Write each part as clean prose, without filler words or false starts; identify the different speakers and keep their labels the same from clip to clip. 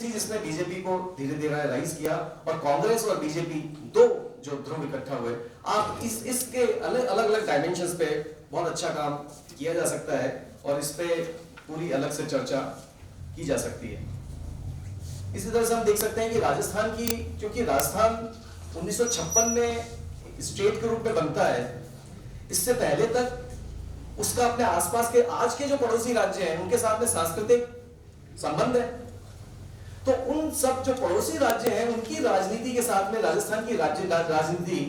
Speaker 1: जिसने बीजेपी को धीरे धीरे राइज किया, और कांग्रेस और बीजेपी दो जो ध्रुव इकट्ठा हुए, आप इसके अलग अलग डायमेंशंस पे बहुत अच्छा काम किया जा सकता है और इस पे पूरी अलग से चर्चा की जा सकती है। इसी तरह से हम देख सकते हैं कि राजस्थान की, क्योंकि राजस्थान 1956 में स्टेट के रूप में बनता है, इससे पहले तक उसका अपने आसपास के आज के जो पड़ोसी राज्य हैं उनके साथ में सांस्कृतिक संबंध है। तो उन सब जो पड़ोसी राज्य हैं उनकी राजनीति के साथ में राजस्थान की राजनीति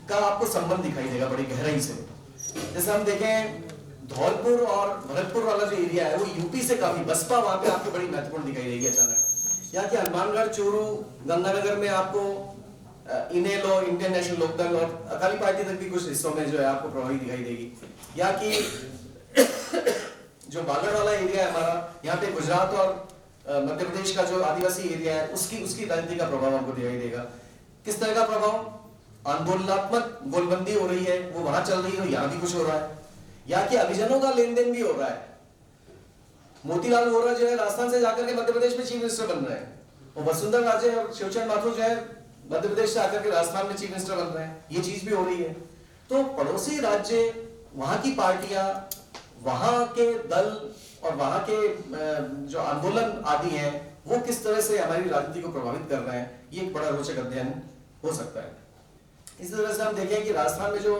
Speaker 1: का आपको संबंध दिखाई देगा बड़ी गहराई से। जैसे हम देखें धौलपुर और भरतपुर वाला जो एरिया है वो यूपी से काफी, बसपा वहां पे आपको बड़ी महत्वपूर्ण दिखाई देगी अचानक। यहाँ के हनुमानगढ़, चूरू, गंगानगर में आपको इनेलो, इंडियन नेशनल लोकदल और अकाली पार्टी तक भी कुछ हिस्सों में जो है आपको प्रभावी दिखाई देगी। यहाँ की जो बागड़ वाला एरिया है हमारा, यहाँ पे गुजरात और मध्य प्रदेश का जो आदिवासी एरिया है उसकी राजनीति का प्रभाव हमको दिखाई देगा। किस तरह का प्रभाव? आंदोलनात्मक गोलबंदी हो रही है, वो वहां चल रही है, यहाँ भी कुछ हो रहा है। यहाँ के अभिजनों का लेन देन भी हो रहा है। मोतीलाल वोरा जो है राजस्थान से जाकर के मध्य प्रदेश में चीफ मिनिस्टर बन रहे हैं, और वसुंधरा राजे और शिवचंद्र माथुर जो है मध्य प्रदेश से आकर के राजस्थान में चीफ मिनिस्टर बन रहे हैं। ये चीज भी हो रही है। तो पड़ोसी राज्य, वहां की पार्टियां, वहां के दल और वहां के जो आंदोलन आदि हैं वो किस तरह से हमारी राजनीति को प्रभावित कर रहे हैं, ये एक बड़ा रोचक अध्ययन हो सकता है। इस तरह से हम देखें कि राजस्थान में जो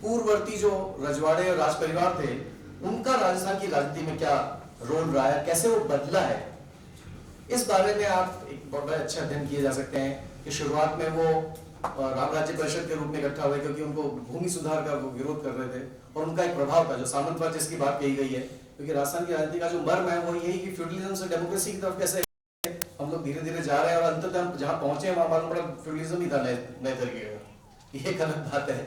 Speaker 1: पूर्ववर्ती जो रजवाड़े और राज परिवार थे उनका राजस्थान की राजनीति में क्या रोल रहा है, कैसे वो बदला है, इस बारे में आप एक बहुत बड़ा अच्छा अध्ययन किए जा सकते हैं कि शुरुआत में वो राम राज्य परिषद के रूप में इकट्ठा हुए क्योंकि उनको भूमि सुधार का वो विरोध कर रहे थे, और उनका एक प्रभाव था जो सामंतवाद जिसकी बात कही गई है, क्योंकि राजस्थान की राजनीति का जो मर्म है वो यही कि फ्यूडलिज्म से डेमोक्रेसी की तरफ कैसे हम लोग धीरे धीरे जा रहे हैं, और अंततः जहां पहुंचे वहां मालूम पड़ा फ्यूडलिज्म ही था नए तरीके का। ये गलत बात है।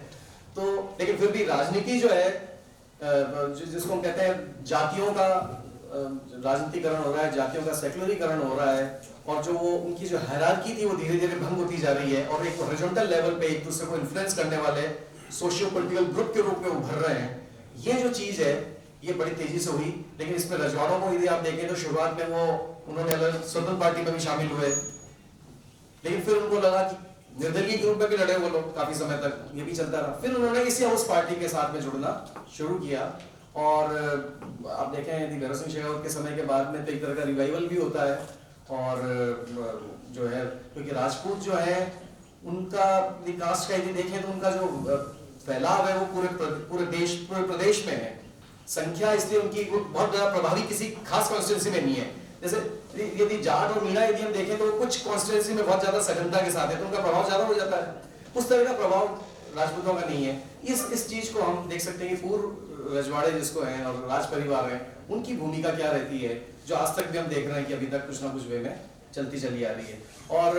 Speaker 1: तो लेकिन फिर भी राजनीति जो है जिसको हम कहते हैं जातियों का राजनीतिकरण हो रहा है, जातियों का सेक्युलरीकरण हो रहा है, और जो वो उनकी जो हायरार्की थी वो धीरे धीरे भंग होती जा रही है, और एक हॉरिजॉन्टल लेवल पे एक दूसरे को इन्फ्लुएंस करने वाले सोशियो पॉलिटिकल ग्रुप के रूप में उभर रहे हैं। ये जो चीज है ये बड़ी तेजी से हुई। लेकिन इसमें रजवाड़ों को यदि आप देखें तो शुरुआत में वो उन्होंने अलग स्वतंत्र पार्टी में भी शामिल हुए, लेकिन फिर उनको लगा कि निर्दलीय के रूप में भी लड़े वो लोग काफी समय तक, ये भी चलता रहा। फिर उन्होंने इसी हाउस पार्टी के साथ में जुड़ना शुरू किया, और आप देखें यदि भैरव सिंह शेखावत के समय के बाद में तो एक तरह का रिवाइवल भी होता है, और जो है क्योंकि राजपूत जो है उनका विकास का यदि देखें तो उनका जो फैलाव है वो पूरे प्रदेश में है। संख्या इसलिए उनकी बहुत ज्यादा प्रभावी किसी खास कॉन्स्टिट्यूंसी में नहीं है। जैसे यदि जाट और मीणा यदि हम देखें तो कुछ कॉन्स्टिट्यूंसी में बहुत ज्यादा सघनता के साथ है तो उनका प्रभाव ज्यादा हो जाता है। उस तरह का प्रभाव राजपूतों का नहीं है। इस चीज को हम देख सकते हैं कि पूर्व रजवाड़े जिसको हैं और राज परिवार है उनकी भूमिका क्या रहती है, जो आज तक भी हम देख रहे हैं कि अभी तक कुछ ना कुछ वे में चलती चली आ रही है। और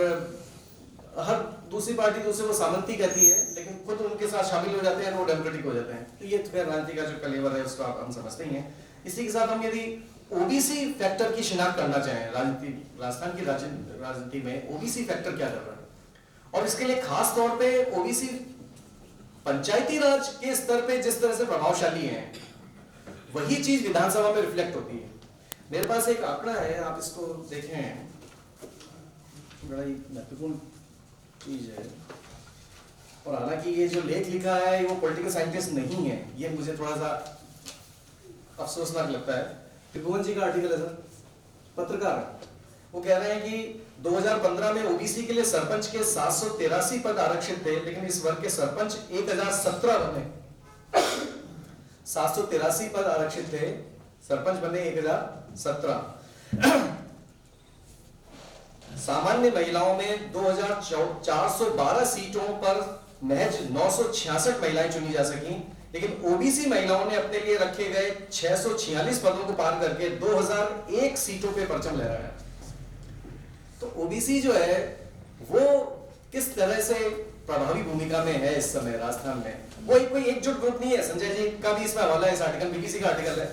Speaker 1: हर दूसरी पार्टी दूसरे को सामंती कहती है, लेकिन खुद उनके साथ शामिल हो जाते हैं वो डेमोक्रेटिक हो जाते हैं। तो ये फिर राजनीति का जो कलेवर है उसको हम समझते ही हैं। इसी के साथ हम यदि ओबीसी फैक्टर की शिनाख्त करना चाहें, राजस्थान की राजनीति में ओबीसी फैक्टर क्या कर रहा है, और इसके लिए खास तौर पे ओबीसी पंचायती राज के स्तर पे जिस तरह से प्रभावशाली है वही चीज विधानसभा में रिफ्लेक्ट होती है। मेरे पास एक आंकड़ा है, आप इसको देखें, बड़ा ही महत्वपूर्ण चीज है। और हालांकि ये जो लेख लिखा है वो पॉलिटिकल साइंटिस्ट नहीं है, ये मुझे थोड़ा सा अफसोसनाक लगता है। त्रिभुवन जी का आर्टिकल है सर, पत्रकार, वो कह रहे हैं कि 2015 में ओबीसी के लिए सरपंच के 783 पद आरक्षित थे, लेकिन इस वर्ग के सरपंच 1017 बने। 783 पद आरक्षित थे, सरपंच बने 1017। सामान्य महिलाओं में 2412 सीटों पर महज 966 महिलाएं चुनी जा सकी, लेकिन ओबीसी महिलाओं ने अपने लिए रखे गए 646 पदों को पार करके 2001 सीटों पे परचम लहराया। तो ओबीसी जो है वो किस तरह से प्रभावी भूमिका में है इस समय राजस्थान में, वो कोई एकजुट ग्रुप नहीं है। संजय जी का भी इसमें हवाला है, इस आर्टिकल बीबीसी का आर्टिकल है।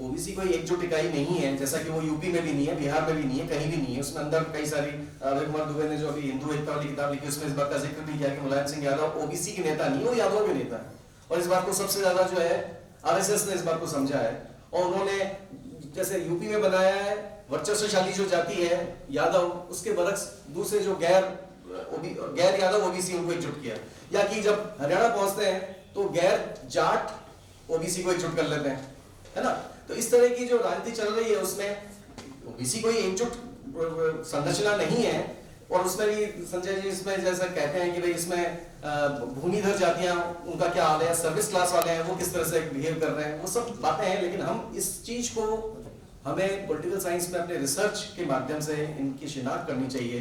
Speaker 1: ओबीसी कोई एकजुट इकाई नहीं है, जैसा कि वो यूपी में भी नहीं है, बिहार में भी नहीं है, कहीं भी नहीं है। उसमें अंदर कई सारी अभय कुमार दुबे ने जो अभी हिंदू एकता वाली किताब लिखी उसमें इस बात का जिक्र भी किया कि मुलायम सिंह यादव ओबीसी के नेता नहीं, वो यादव के नेता है। और इस बात को सबसे ज्यादा जो है आरएसएस ने इस बात को समझा है, और उन्होंने जैसे यूपी में बनाया है, वर्चस्वशाली जो जाति है यादव, उसके बरक्स दूसरे जो गैर यादव ओबीसी उनको एकजुट किया, या कि जब हरियाणा पहुंचते हैं तो गैर जाट ओबीसी को एकजुट कर लेते हैं, है ना। तो इस तरह की जो राजनीति चल रही है उसमें ओबीसी कोई एकजुट संरचना नहीं है। और उसमें भी संजय जी इसमें जैसा कहते हैं कि भाई इसमें भूमिधर जातियां उनका क्या हाल है, सर्विस क्लास वाले हैं वो किस तरह से बिहेव कर रहे हैं, वो सब बातें हैं। लेकिन हम इस चीज को हमें पॉलिटिकल साइंस में अपने रिसर्च के माध्यम से इनकी शिनाख्त करनी चाहिए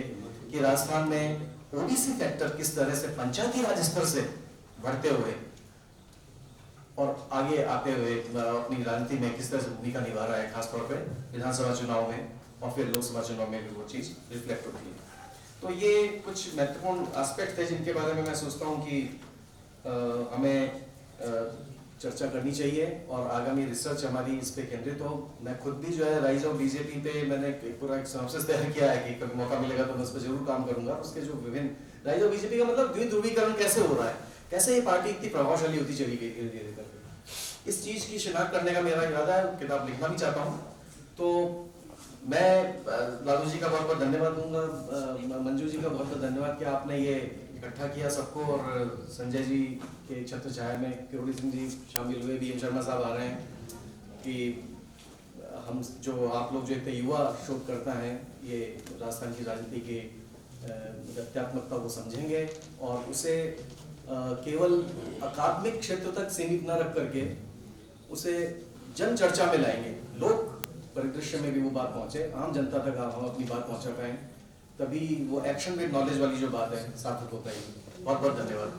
Speaker 1: कि राजस्थान में ओबीसी फैक्टर किस तरह से पंचायती राज स्तर से बढ़ते हुए और आगे आते हुए अपनी राजनीति में किस तरह से भूमिका निभा रहा है, खासतौर पे विधानसभा चुनाव में और फिर लोकसभा चुनाव में भी वो चीज रिफ्लेक्ट होती है। तो ये कुछ महत्वपूर्ण एस्पेक्ट थे जिनके बारे में मैं सोचता हूँ कि हमें चर्चा करनी चाहिए और आगामी रिसर्च हमारी इस पे केंद्रित हो। मैं खुद भी जो है राइज ऑफ बीजेपी पे मैंने पूरा एक सिनॉप्सिस तैयार किया है कि कभी मौका मिलेगा तो मैं उस पर जरूर काम करूंगा। उसके जो विभिन्न राइज ऑफ बीजेपी का मतलब द्विध्रुवीकरण कैसे हो रहा है, कैसे ये पार्टी इतनी प्रभावशाली होती चली गई धीरे धीरे करके, इस चीज की शिनाख्त करने का मेरा इरादा है। किताब लिखना भी चाहता हूँ। तो मैं लालू जी का बहुत बहुत धन्यवाद दूंगा, मंजू जी का बहुत बहुत धन्यवाद कि आपने ये इकट्ठा किया सबको, और संजय जी के छत्र छाया में किरोड़ी सिंह जी शामिल हुए, बीएम शर्मा साहब आ रहे हैं कि हम जो आप लोग जो इतने युवा शोधकर्ता हैं ये राजस्थान की राजनीति के तथ्यात्मकता को समझेंगे और उसे केवल अकादमिक क्षेत्र तक सीमित न रख करके उसे जन चर्चा में लाएंगे, लोक परिदृश्य में भी वो बात पहुंचे, आम जनता तक हम अपनी बात पहुंचा पाए, तभी वो एक्शन विद नॉलेज वाली जो बात है सार्थक हो पाएगी। बहुत बहुत धन्यवाद।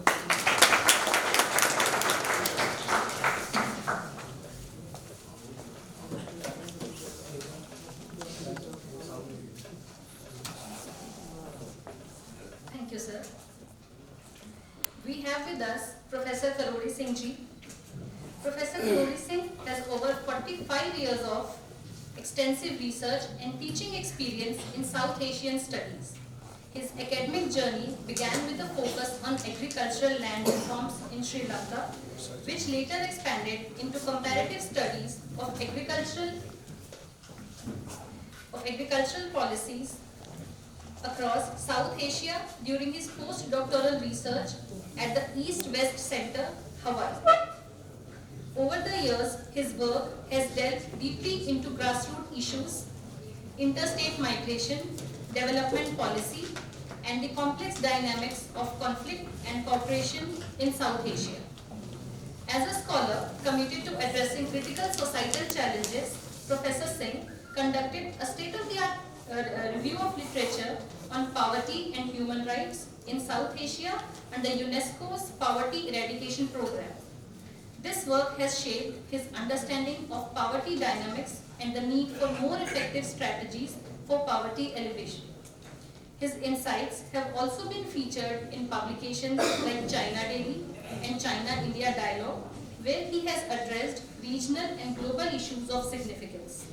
Speaker 2: Thank you, sir. We have with us Professor Kirodi Singh ji. Professor Kirodi Singh has over 45 years of extensive research and teaching experience in South Asian studies. His academic journey began with a focus on agricultural land reforms in Sri Lanka, which later expanded into comparative studies of agricultural policies across South Asia during his postdoctoral research at the East-West Center, Hawaii. Over the years, his work has delved deeply into grassroots issues, interstate migration, development policy, and the complex dynamics of conflict and cooperation in South Asia. As a scholar committed to addressing critical societal challenges, Professor Singh conducted a state-of-the-art review of literature on poverty and human rights in South Asia under UNESCO's Poverty Eradication Program. This work has shaped his understanding of poverty dynamics and the need for more effective strategies for poverty alleviation. His insights have also been featured in publications like China Daily and China-India Dialogue, where he has addressed regional and global issues of significance.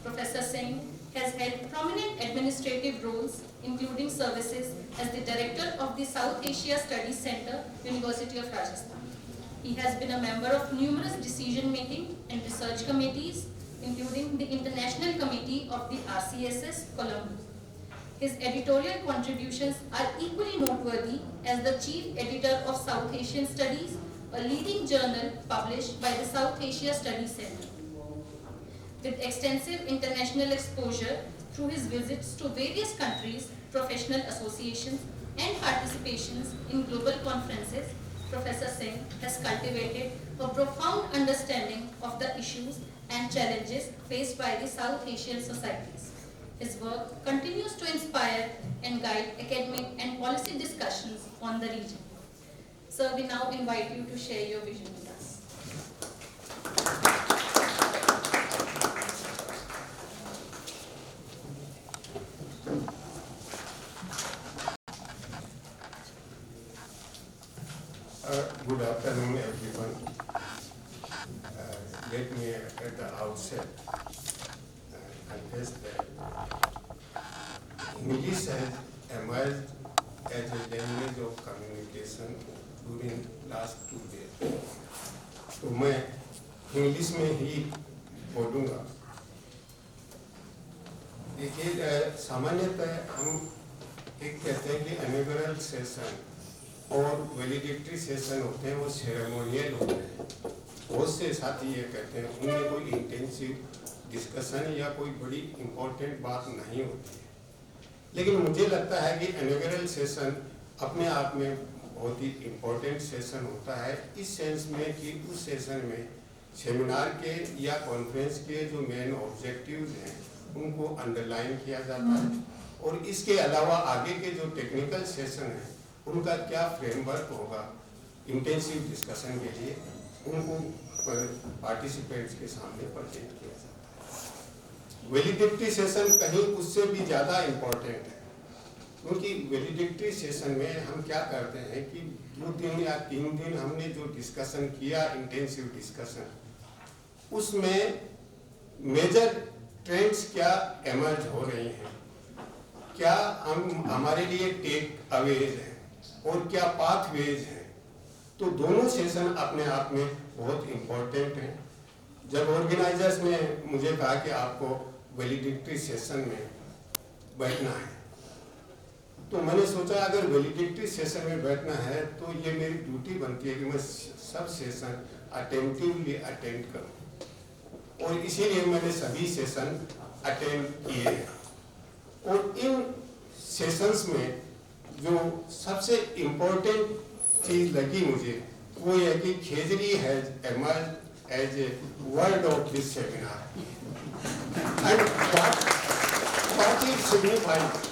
Speaker 2: Professor Singh has held prominent administrative roles, including services as the Director of the South Asia Studies Center, University of Rajasthan. He has been a member of numerous decision-making and research committees, including the International Committee of the RCSS, Colombo. His editorial contributions are equally noteworthy as the Chief Editor of South Asian Studies, a leading journal published by the South Asia Studies Center. With extensive international exposure through his visits to various countries, professional associations, and participations in global conferences, Professor Singh has cultivated a profound understanding of the issues and challenges faced by the South Asian societies. His work continues to inspire and guide academic and policy discussions on the region. Sir, we now invite you to share your vision with us.
Speaker 3: Good afternoon, everyone. Let me at the outset confess that English has emerged as a language of communication during last 2 days. तो मैं English में ही बोलूँगा देखिए, सामान्यतः हम एक कहते हैं कि इनॉग्रेशन सेशन और वैलिडिक्टरी सेशन होते हैं, वो सेरेमोनियल होते हैं। बहुत से साथी ये कहते हैं उनमें कोई इंटेंसिव डिस्कशन या कोई बड़ी इम्पोर्टेंट बात नहीं होती है, लेकिन मुझे लगता है कि इनॉग्रेशन सेशन अपने आप में बहुत ही इम्पोर्टेंट सेशन होता है, इस सेंस में कि उस सेशन में सेमिनार के या कॉन्फ्रेंस के जो मेन ऑब्जेक्टिव्स हैं उनको अंडरलाइन किया जाता है, और इसके अलावा आगे के जो टेक्निकल सेशन हैं उनका क्या फ्रेमवर्क होगा इंटेंसिव डिस्कशन के लिए, उनको पार्टिसिपेंट्स के सामने प्रेजेंट किया जाता है। वैलिडिक्टरी सेशन कहीं उससे भी ज़्यादा इम्पोर्टेंट है, क्योंकि वैलिडिक्टरी सेशन में हम क्या करते हैं कि 2 दिन या 3 दिन हमने जो डिस्कशन किया, इंटेंसिव डिस्कशन, उसमें मेजर ट्रेंड्स क्या एमर्ज हो रही हैं, क्या हम हमारे लिए टेक अवेज हैं और क्या पाथवेज हैं। तो दोनों सेशन अपने आप में बहुत इम्पोर्टेंट हैं। जब ऑर्गेनाइजर्स ने मुझे कहा कि आपको वैलिडिक्टरी सेशन में बैठना है, तो मैंने सोचा अगर वैलिडिक्टरी सेशन में बैठना है तो ये मेरी ड्यूटी बनती है कि मैं सब सेशन अटेंटिवली अटेंड करूं, और इसीलिए मैंने सभी सेशन अटेंड किए हैं। और इन सेशंस में जो सबसे इम्पोर्टेंट चीज लगी मुझे वो ये कि खेजड़ी has emerged as a word of this seminar, and what it signifies